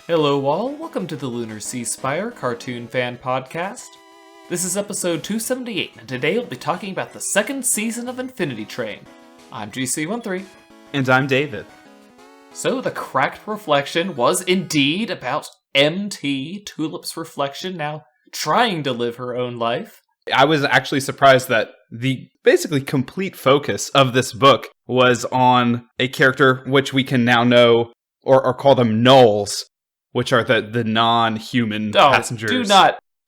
Hello all, welcome to the Lunar Sea Spire Cartoon Fan Podcast. This is episode 278, and today we'll be talking about the second season of Infinity Train. I'm GC13. And I'm David. So the cracked reflection was indeed about MT, Tulip's reflection, now trying to live her own life. I was actually surprised that the basically complete focus of this book was on a character which we can now know, or call them nulls, which are the non-human passengers.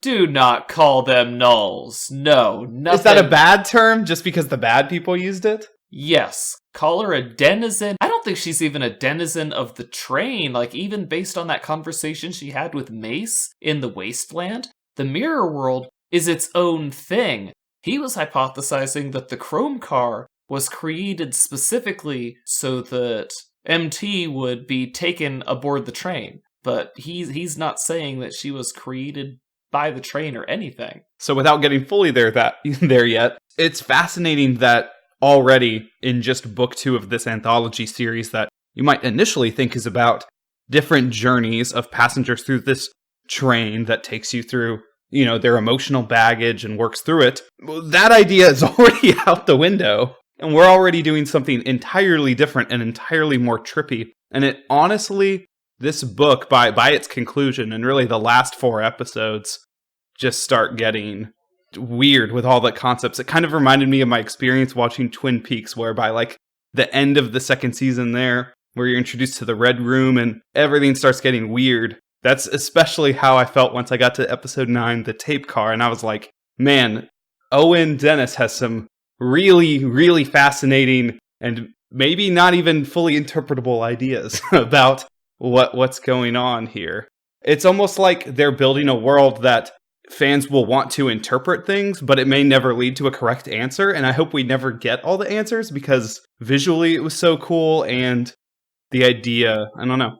Do not call them nulls. No, nothing. Is that a bad term just because the bad people used it? Yes. Call her a denizen. I don't think she's even a denizen of the train. Like, even based on that conversation she had with Mace in the Wasteland, the Mirror World is its own thing. He was hypothesizing that the Chrome Car was created specifically so that MT would be taken aboard the train. But he's not saying that she was created by the train or anything. So without getting fully there yet, it's fascinating that already in just book 2 of this anthology series that you might initially think is about different journeys of passengers through this train that takes you through, their emotional baggage and works through it. That idea is already out the window. And we're already doing something entirely different and entirely more trippy. And it honestly, this book, by its conclusion, and really the last 4 episodes, just start getting weird with all the concepts. It kind of reminded me of my experience watching Twin Peaks, where by the end of the second season there, where you're introduced to the Red Room and everything starts getting weird. That's especially how I felt once I got to episode 9, the tape car, and I was like, man, Owen Dennis has some really, really fascinating and maybe not even fully interpretable ideas about what's going on here. It's almost like they're building a world that fans will want to interpret things, but it may never lead to a correct answer, and I hope we never get all the answers, because visually it was so cool, and the idea, I don't know.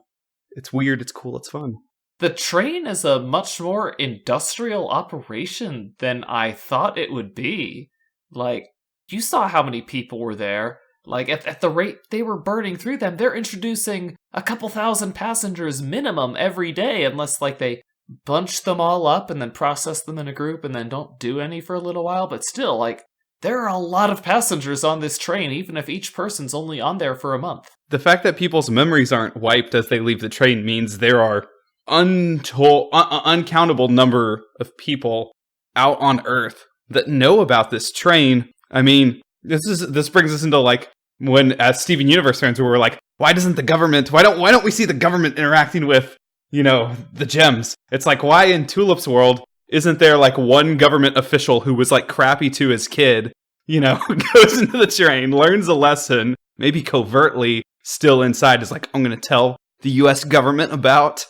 It's weird, it's cool, it's fun. The train is a much more industrial operation than I thought it would be. You saw how many people were there. At the rate they were burning through them, they're introducing a couple thousand passengers minimum every day, unless, they bunch them all up and then process them in a group and then don't do any for a little while. But still, there are a lot of passengers on this train, even if each person's only on there for a month. The fact that people's memories aren't wiped as they leave the train means there are uncountable number of people out on Earth that know about this train. I mean, this brings us into when as Steven Universe fans we were like, why don't we see the government interacting with the gems? It's like, why in Tulip's world isn't there one government official who was crappy to his kid, goes into the train, learns a lesson, maybe covertly still inside is I'm going to tell the US government about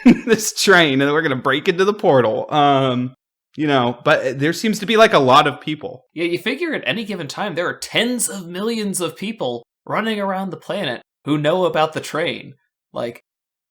this train and we're going to break into the portal. But there seems to be a lot of people. Yeah, you figure at any given time there are tens of millions of people running around the planet who know about the train.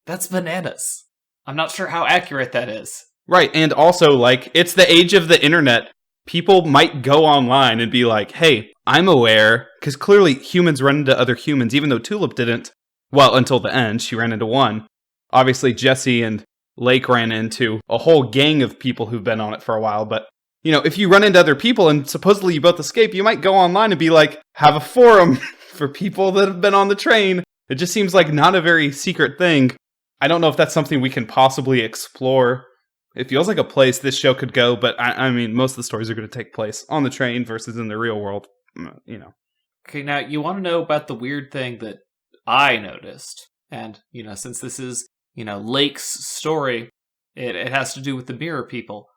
That's bananas. I'm not sure how accurate that is. Right, and also, it's the age of the internet. People might go online and be like, hey, I'm aware, because clearly humans run into other humans, even though Tulip didn't. Well, until the end, she ran into one. Obviously, Jesse and Lake ran into a whole gang of people who've been on it for a while, but, if you run into other people and supposedly you both escape, you might go online and be like, have a forum for people that have been on the train. It just seems like not a very secret thing. I don't know if that's something we can possibly explore. It feels like a place this show could go, but I mean, most of the stories are going to take place on the train versus in the real world, Okay, now you want to know about the weird thing that I noticed. And, since this is, Lake's story, it has to do with the mirror people.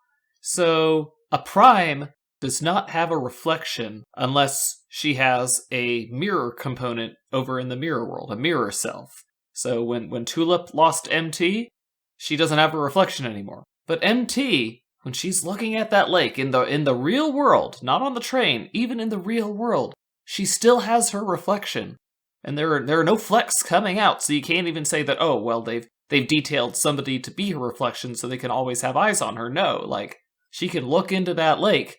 So, a prime does not have a reflection unless she has a mirror component over in the mirror world, a mirror self. So when Tulip lost MT, she doesn't have a reflection anymore. But MT, when she's looking at that lake in the real world, not on the train, even in the real world, she still has her reflection. And there are no flecks coming out, so you can't even say that, oh, well, they've detailed somebody to be her reflection so they can always have eyes on her. No, she can look into that lake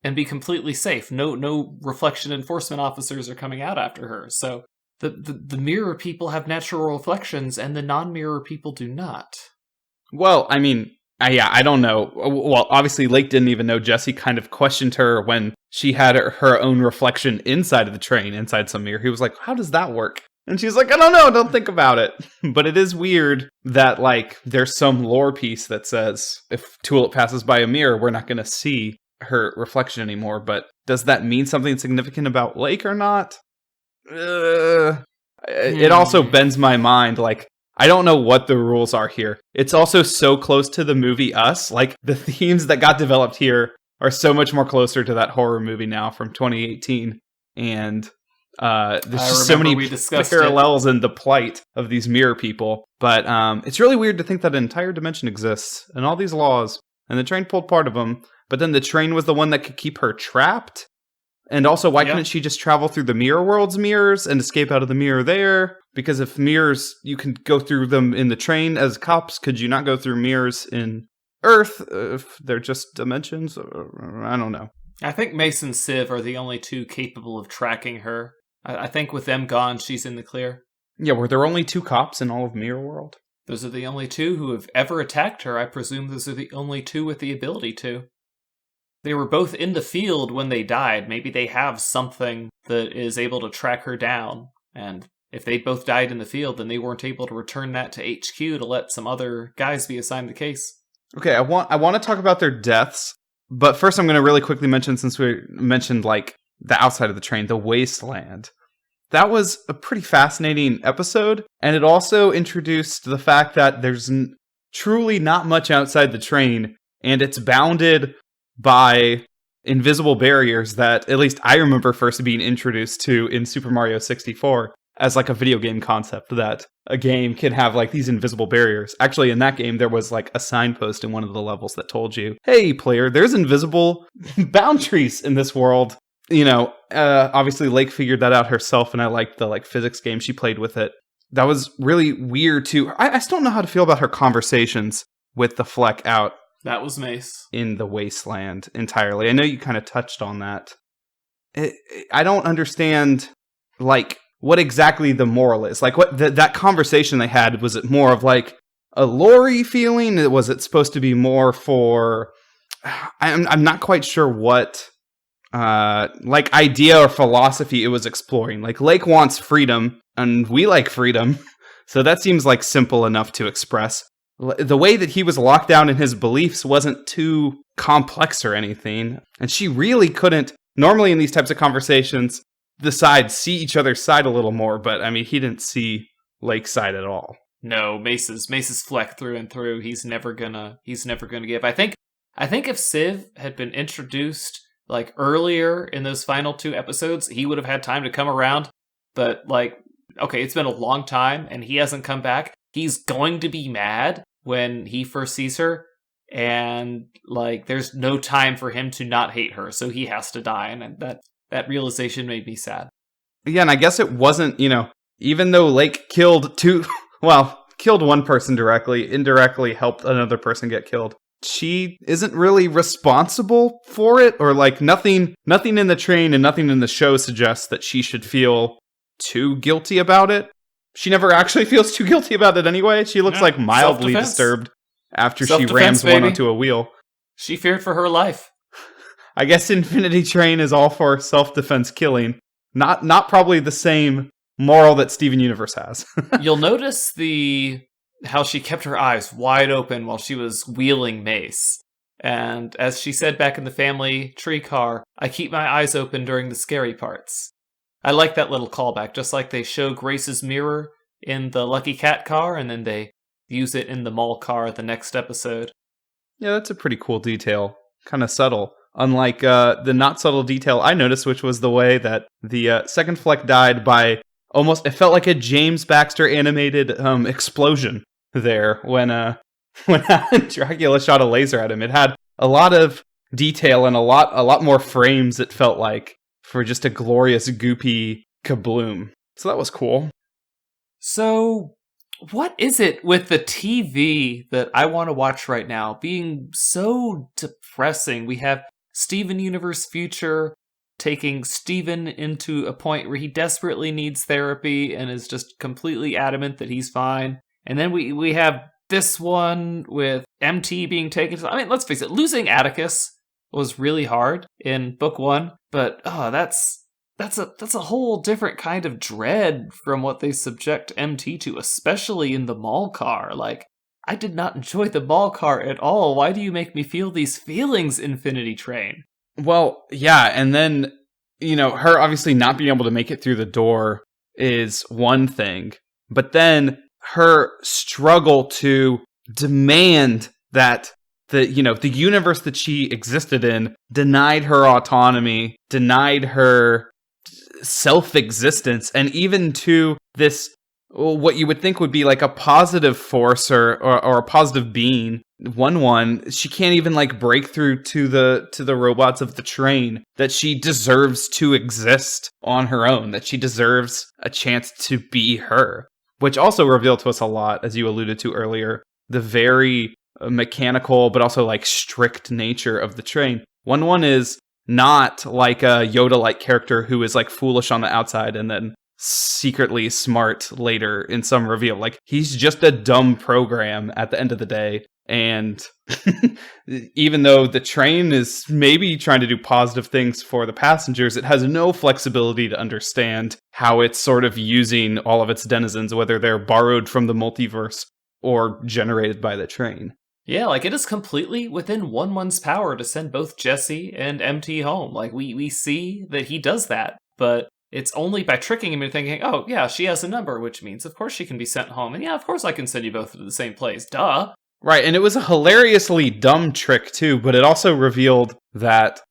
and be completely safe. No reflection enforcement officers are coming out after her. So the mirror people have natural reflections and the non-mirror people do not. Well, I mean, yeah, I don't know. Well, obviously, Lake didn't even know. Jesse kind of questioned her when she had her own reflection inside of the train, inside some mirror. He was like, how does that work? And she's like, I don't know, don't think about it. But it is weird that, like, there's some lore piece that says if Tulip passes by a mirror, we're not going to see her reflection anymore. But does that mean something significant about Lake or not? It also bends my mind, like, I don't know what the rules are here. It's also so close to the movie Us. Like, the themes that got developed here are so much more closer to that horror movie now from 2018. And there's just so many parallels in the plight of these mirror people. But it's really weird to think that an entire dimension exists and all these laws, and the train pulled part of them, but then the train was the one that could keep her trapped. And also, why couldn't she just travel through the mirror world's mirrors and escape out of the mirror there? Because if mirrors, you can go through them in the train as cops, could you not go through mirrors in Earth if they're just dimensions? I don't know. I think Mace and Civ are the only two capable of tracking her. I think with them gone, she's in the clear. Yeah, were there only 2 cops in all of Mirror World? Those are the only 2 who have ever attacked her. I presume those are the only 2 with the ability to. They were both in the field when they died. Maybe they have something that is able to track her down. And if they both died in the field, then they weren't able to return that to HQ to let some other guys be assigned the case. Okay, I want to talk about their deaths. But first I'm going to really quickly mention, since we mentioned like the outside of the train, the wasteland. That was a pretty fascinating episode. And it also introduced the fact that there's truly not much outside the train. And it's bounded by invisible barriers that at least I remember first being introduced to in Super Mario 64 as like a video game concept, that a game can have like these invisible barriers. Actually, in that game, there was like a signpost in one of the levels that told you, hey player, there's invisible boundaries in this world. You know, obviously Lake figured that out herself, and I liked the like physics game she played with it. That was really weird too. I still don't know how to feel about her conversations with the Fleck out. That was Mace. In the wasteland entirely. I know you kind of touched on that. I don't understand, like, what exactly the moral is. Like, what that conversation they had, was it more of, like, a lore-y feeling? Was it supposed to be more for... I'm not quite sure what, like, idea or philosophy it was exploring. Like, Lake wants freedom, and we like freedom. So that seems, like, simple enough to express. The way that he was locked down in his beliefs wasn't too complex or anything. And she really couldn't, normally in these types of conversations, the sides see each other's side a little more. But, I mean, he didn't see Lake's side at all. No, Mace's Fleck through and through. He's never gonna give. I think if Civ had been introduced, like, earlier in those final 2 episodes, he would have had time to come around. But, like, okay, it's been a long time, and he hasn't come back. He's going to be mad when he first sees her, and like there's no time for him to not hate her, so he has to die, and that realization made me sad. Yeah, and I guess it wasn't, you know, even though Lake killed one person directly, indirectly helped another person get killed, she isn't really responsible for it, or like nothing in the train and nothing in the show suggests that she should feel too guilty about it. She never actually feels too guilty about it anyway. She looks like mildly disturbed after she rams one onto a wheel. She feared for her life. I guess Infinity Train is all for self-defense killing. Not probably the same moral that Steven Universe has. You'll notice how she kept her eyes wide open while she was wheeling Mace. And as she said back in the family tree car, I keep my eyes open during the scary parts. I like that little callback, just like they show Grace's mirror in the Lucky Cat car, and then they use it in the mall car the next episode. Yeah, that's a pretty cool detail. Kind of subtle. Unlike the not subtle detail I noticed, which was the way that the second Fleck died by almost, it felt like a James Baxter animated explosion there when Dracula shot a laser at him. It had a lot of detail and a lot more frames, it felt like, for just a glorious goopy kabloom. So that was cool. So, what is it with the TV that I want to watch right now being so depressing? We have Steven Universe Future taking Steven into a point where he desperately needs therapy and is just completely adamant that he's fine. And then we have this one with MT being taken to... I mean, let's face it, losing Atticus was really hard in book 1, but that's a whole different kind of dread from what they subject MT to, especially in the mall car. Like, I did not enjoy the mall car at all. Why do you make me feel these feelings, Infinity Train? Well, yeah, and then, her obviously not being able to make it through the door is one thing, but then her struggle to demand that the universe that she existed in denied her autonomy, denied her self-existence, and even to this, what you would think would be like a positive force or a positive being, she can't even like break through to the robots of the train, that she deserves to exist on her own, that she deserves a chance to be her, which also revealed to us a lot, as you alluded to earlier, the very mechanical but also like strict nature of the train. One is not like a Yoda-like character who is like foolish on the outside and then secretly smart later in some reveal. Like, he's just a dumb program at the end of the day. And even though the train is maybe trying to do positive things for the passengers, it has no flexibility to understand how it's sort of using all of its denizens, whether they're borrowed from the multiverse or generated by the train. Yeah, like, it is completely within One-One's power to send both Jesse and MT home. Like, we see that he does that, but it's only by tricking him into thinking, oh, yeah, she has a number, which means, of course, she can be sent home. And yeah, of course I can send you both to the same place. Duh. Right, and it was a hilariously dumb trick, too, but it also revealed that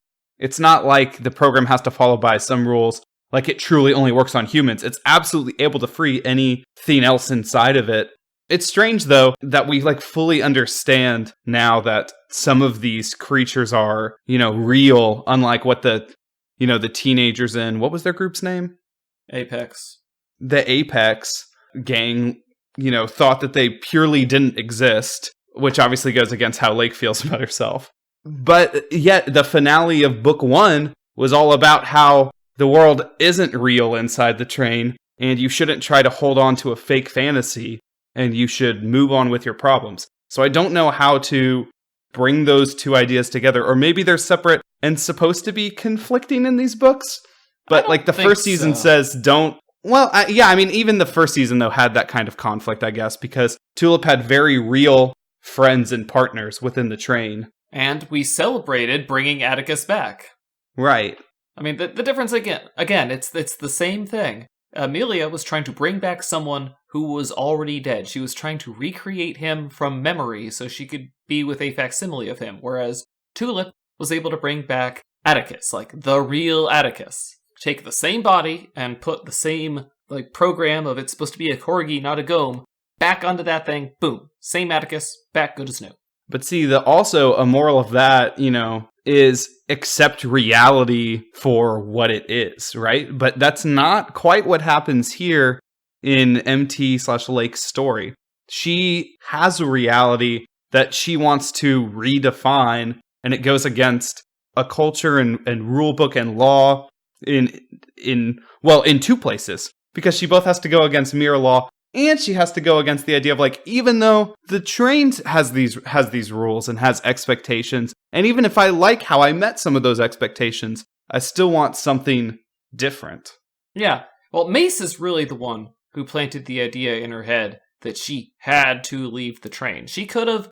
it's not like the program has to follow by some rules, like it truly only works on humans. It's absolutely able to free anything else inside of it. It's strange, though, that we like fully understand now that some of these creatures are, real, unlike what the teenagers in, what was their group's name? Apex. The Apex gang, thought that they purely didn't exist, which obviously goes against how Lake feels about herself. But yet, the finale of book 1 was all about how the world isn't real inside the train, and you shouldn't try to hold on to a fake fantasy, and you should move on with your problems. So I don't know how to bring those two ideas together, or maybe they're separate and supposed to be conflicting in these books. But like the first season says, don't. Well, even the first season, though, had that kind of conflict, I guess, because Tulip had very real friends and partners within the train. And we celebrated bringing Atticus back. Right. I mean, the difference, again, it's the same thing. Amelia was trying to bring back someone who was already dead. She was trying to recreate him from memory so she could be with a facsimile of him, whereas Tulip was able to bring back Atticus, like the real Atticus. Take the same body and put the same like program of it's supposed to be a corgi, not a gome, back onto that thing. Boom, same Atticus, back good as new. But see, also a moral of that, is accept reality for what it is, right? But that's not quite what happens here in MT/Lake's story. She has a reality that she wants to redefine, and it goes against a culture and rule book and law in two places, because she both has to go against mirror law, and she has to go against the idea of like, even though the train has these rules and has expectations, and even if I like how I met some of those expectations, I still want something different. Yeah. Well, Mace is really the one who planted the idea in her head that she had to leave the train. She could have,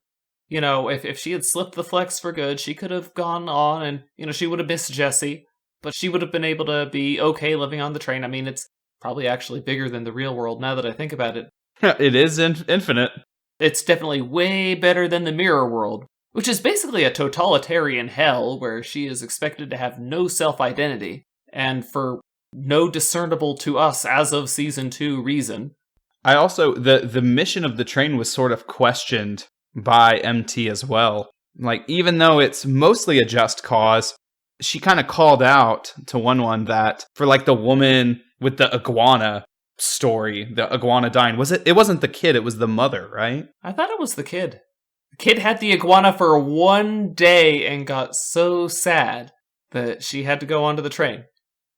if she had slipped the flex for good, she could have gone on and, she would have missed Jesse, but she would have been able to be okay living on the train. I mean, it's probably actually bigger than the real world now that I think about it. It is infinite. It's definitely way better than the mirror world, which is basically a totalitarian hell where she is expected to have no self-identity, and for no discernible to us as of season 2 reason. I also, the mission of the train was sort of questioned by MT as well. Like, even though it's mostly a just cause, she kind of called out to One that for like the woman with the iguana story, the iguana dying, it wasn't the kid, it was the mother, right? I thought it was the kid. The kid had the iguana for one day and got so sad that she had to go onto the train.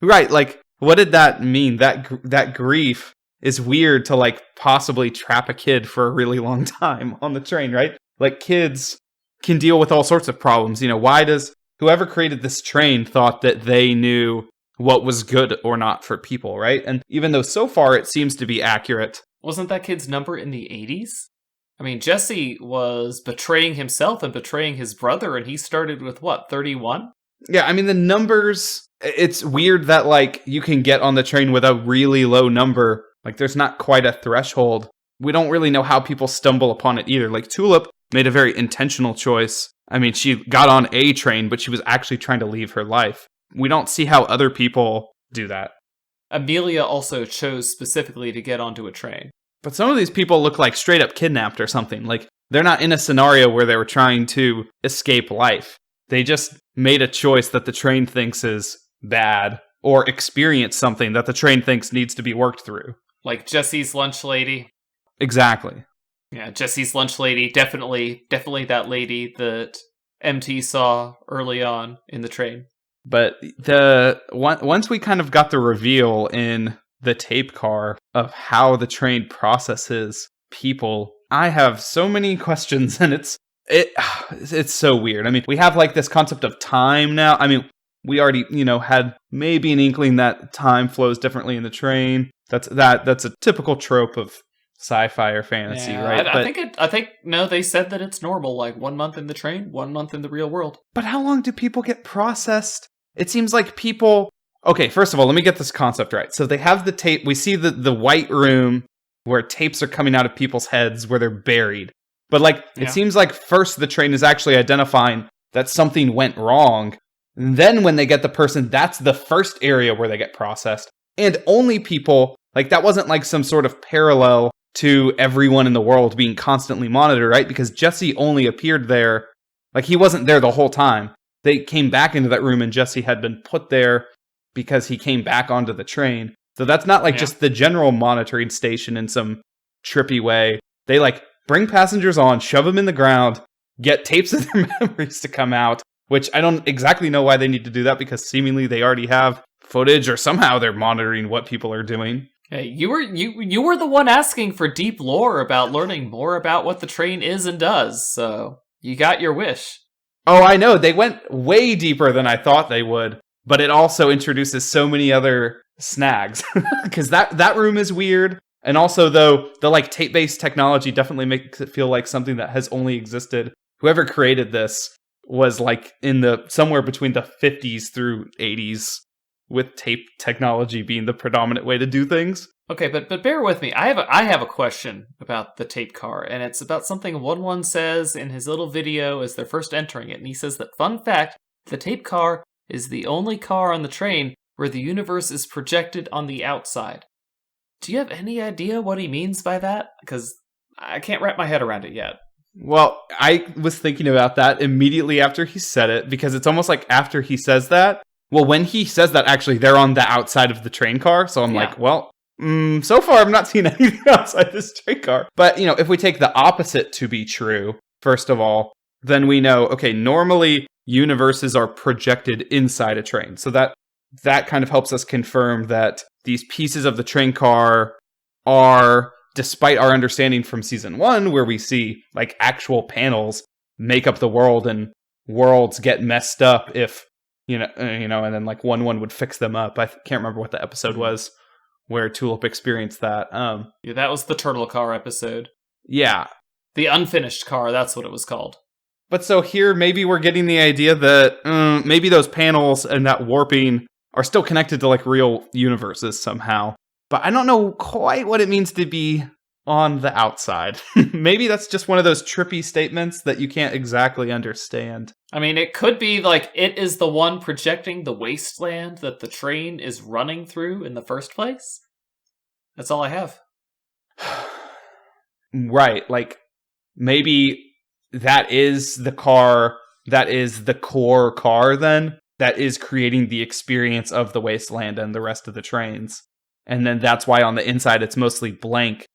Right, like, what did that mean? That grief is weird to, like, possibly trap a kid for a really long time on the train, right? Like, kids can deal with all sorts of problems. You know, why does whoever created this train thought that they knew what was good or not for people, right? And even though so far it seems to be accurate. Wasn't that kid's number in the 80s? I mean, Jesse was betraying himself and betraying his brother, and he started with, what, 31? Yeah, I mean, the numbers, it's weird that, like, you can get on the train with a really low number. Like, there's not quite a threshold. We don't really know how people stumble upon it either. Like, Tulip made a very intentional choice. I mean, she got on a train, but she was actually trying to leave her life. We don't see how other people do that. Amelia also chose specifically to get onto a train. But some of these people look like straight up kidnapped or something. Like, they're not in a scenario where they were trying to escape life. They just made a choice that the train thinks is bad, or experience something that the train thinks needs to be worked through. Like Jesse's lunch lady. Exactly. Yeah, Jesse's lunch lady, definitely that lady that MT saw early on in the train. But once we kind of got the reveal in the tape car of how the train processes people, I have so many questions, and it's so weird. I mean, we have like this concept of time now. I mean, we already, had maybe an inkling that time flows differently in the train. That's a typical trope of sci-fi or fantasy, right? I think no, they said that it's normal, like 1 month in the train, 1 month in the real world. But how long do people get processed? It seems like people... Okay, first of all, let me get this concept right. So they have the tape. We see the white room where tapes are coming out of people's heads where they're buried. But it seems like first the train is actually identifying that something went wrong. And then when they get the person, that's the first area where they get processed. And only people, that wasn't like some sort of parallel to everyone in the world being constantly monitored, right? Because Jesse only appeared there, he wasn't there the whole time. They came back into that room and Jesse had been put there because he came back onto the train. So that's not just the general monitoring station in some trippy way. They bring passengers on, shove them in the ground, get tapes of their memories to come out, which I don't exactly know why they need to do that, because seemingly they already have footage, or somehow they're monitoring what people are doing. Hey, you were the one asking for deep lore about learning more about what the train is and does, so you got your wish. Oh, I know. They went way deeper than I thought they would, but it also introduces so many other snags, because that room is weird. And also, though, the tape-based technology definitely makes it feel like something that has only existed. Whoever created this was in somewhere between the 50s through 80s, with tape technology being the predominant way to do things. Okay, but bear with me. I have a question about the tape car, and it's about something 1-1 says in his little video as they're first entering it. And he says that, fun fact, the tape car is the only car on the train where the universe is projected on the outside. Do you have any idea what he means by that? Because I can't wrap my head around it yet. Well, I was thinking about that immediately after he said it, because it's almost like after he says that, well, when he says that, actually, they're on the outside of the train car. So I'm so far I'm not seeing anything outside this train car. But, if we take the opposite to be true, first of all, then we know, okay, normally universes are projected inside a train. So that kind of helps us confirm that these pieces of the train car are, despite our understanding from season 1, where we see actual panels make up the world and worlds get messed up if, and then 1-1 would fix them up. I can't remember what the episode was where Tulip experienced that. Yeah, that was the turtle car episode. Yeah. The unfinished car, that's what it was called. But so here, maybe we're getting the idea that maybe those panels and that warping are still connected to real universes somehow. But I don't know quite what it means to be on the outside. Maybe that's just one of those trippy statements that you can't exactly understand. I mean, it could be it is the one projecting the wasteland that the train is running through in the first place. That's all I have. Right, maybe that is the car, that is the core car then, that is creating the experience of the wasteland and the rest of the trains. And then that's why on the inside it's mostly blank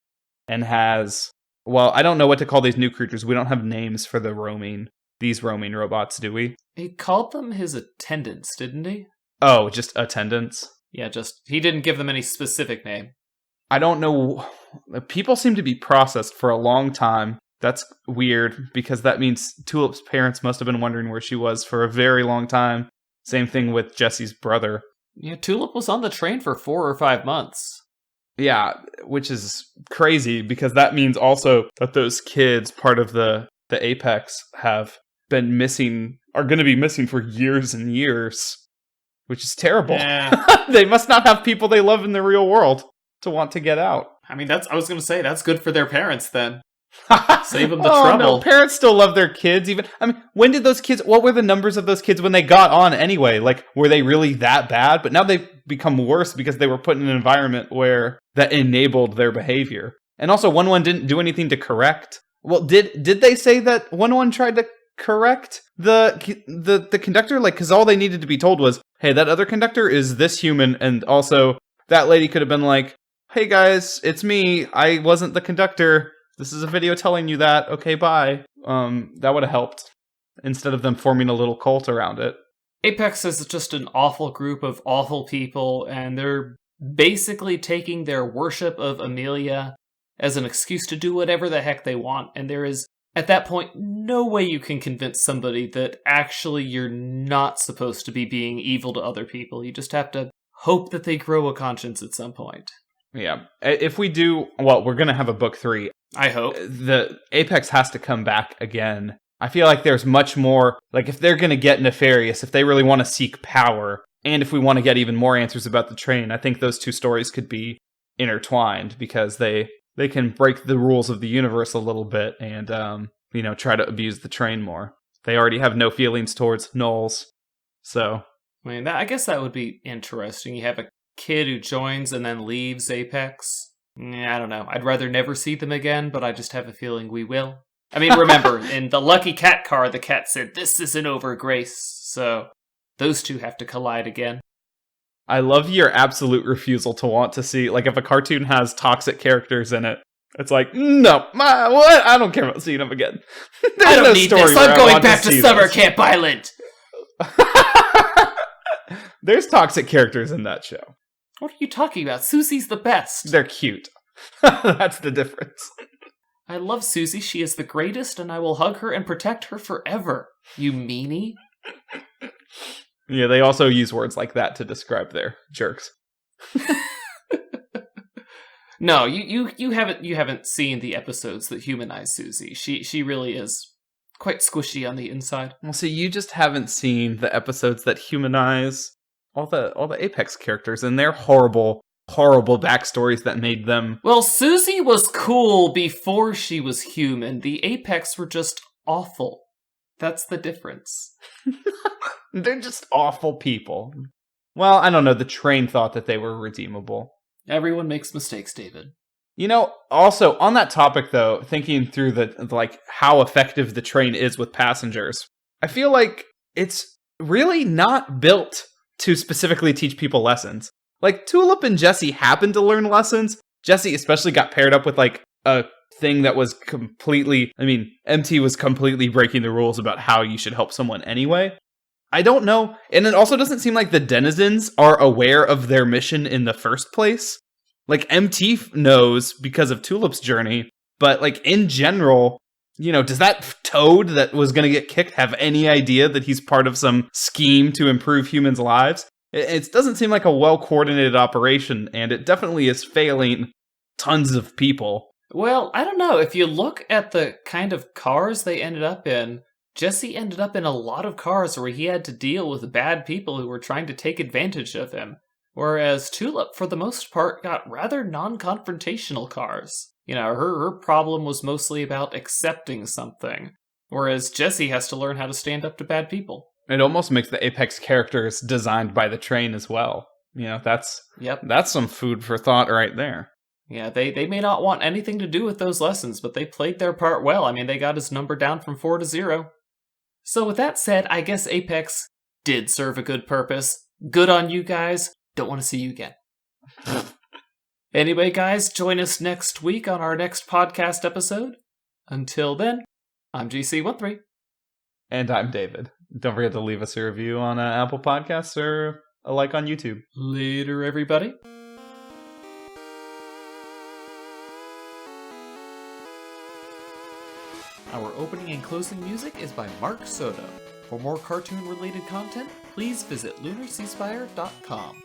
and has... Well, I don't know what to call these new creatures. We don't have names for these roaming robots, do we? He called them his attendants, didn't he? Oh, just attendance? Yeah, just he didn't give them any specific name. I don't know. People seem to be processed for a long time. That's weird, because that means Tulip's parents must have been wondering where she was for a very long time. Same thing with Jesse's brother. Yeah, Tulip was on the train for 4 or 5 months. Yeah, which is crazy, because that means also that those kids, part of the Apex, have been missing, are going to be missing for years and years, which is terrible. Yeah. They must not have people they love in the real world to want to get out. I mean, I was going to say, that's good for their parents then. Save them the Oh, trouble. no, parents still love their kids. Even, I mean, when did those kids, what were the numbers of those kids when they got on anyway? Like, were they really that bad? But now they've become worse because they were put in an environment where that enabled their behavior. And also, 1-1 didn't do anything to correct. Well, did they say that 1-1 tried to correct the conductor? Like, because all they needed to be told was, hey, that other conductor is this human, and also that lady could have been like, hey guys, it's me. I wasn't the conductor. This is a video telling you that. Okay, bye. That would have helped, instead of them forming a little cult around it. Apex is just an awful group of awful people, and they're basically taking their worship of Amelia as an excuse to do whatever the heck they want, and there is, at that point, no way you can convince somebody that actually you're not supposed to be being evil to other people. You just have to hope that they grow a conscience at some point. Yeah. If we do, well, we're going to have a book 3. I hope. The Apex has to come back again. I feel like there's much more, like if they're going to get nefarious, if they really want to seek power, and if we want to get even more answers about the train, I think those two stories could be intertwined, because they can break the rules of the universe a little bit and, try to abuse the train more. They already have no feelings towards Knowles, so. I mean, I guess that would be interesting. You have a kid who joins and then leaves Apex. I don't know. I'd rather never see them again, but I just have a feeling we will. I mean, remember, in the Lucky Cat car, the cat said, "This isn't over, Grace." So those two have to collide again. I love your absolute refusal to want to see, like, if a cartoon has toxic characters in it, it's like, no, what? I don't care about seeing them again. I don't need this. I'm going back to Summer Camp Island. There's toxic characters in that show. What are you talking about? Susie's the best. They're cute. That's the difference. I love Susie. She is the greatest, and I will hug her and protect her forever. You meanie. Yeah, they also use words like that to describe their jerks. No, you haven't seen the episodes that humanize Susie. She really is quite squishy on the inside. Well, see, you just haven't seen the episodes that humanize all the Apex characters and their horrible backstories that made them. Well, Susie was cool before she was human. The Apex were just awful. That's the difference. They're just awful people. Well, I don't know. The train thought that they were redeemable. Everyone makes mistakes, David. Also, on that topic, though, thinking through how effective the train is with passengers, I feel like it's really not built to specifically teach people lessons. Like, Tulip and Jesse happen to learn lessons. Jesse especially got paired up with, like, a thing that was completely... I mean, MT was completely breaking the rules about how you should help someone anyway. I don't know. And it also doesn't seem like the denizens are aware of their mission in the first place. Like, MT knows because of Tulip's journey, but, like, in general, does that toad that was going to get kicked have any idea that he's part of some scheme to improve humans' lives? It doesn't seem like a well-coordinated operation, and it definitely is failing tons of people. Well, I don't know. If you look at the kind of cars they ended up in, Jesse ended up in a lot of cars where he had to deal with bad people who were trying to take advantage of him. Whereas Tulip, for the most part, got rather non-confrontational cars. Her problem was mostly about accepting something. Whereas Jesse has to learn how to stand up to bad people. It almost makes the Apex characters designed by the train as well. That's some food for thought right there. Yeah, they may not want anything to do with those lessons, but they played their part well. I mean, they got his number down from 4 to 0. So with that said, I guess Apex did serve a good purpose. Good on you guys. Don't want to see you again. Anyway, guys, join us next week on our next podcast episode. Until then, I'm GC13. And I'm David. Don't forget to leave us a review on Apple Podcasts or a like on YouTube. Later, everybody. Our opening and closing music is by Mark Soto. For more cartoon-related content, please visit lunarceasefire.com.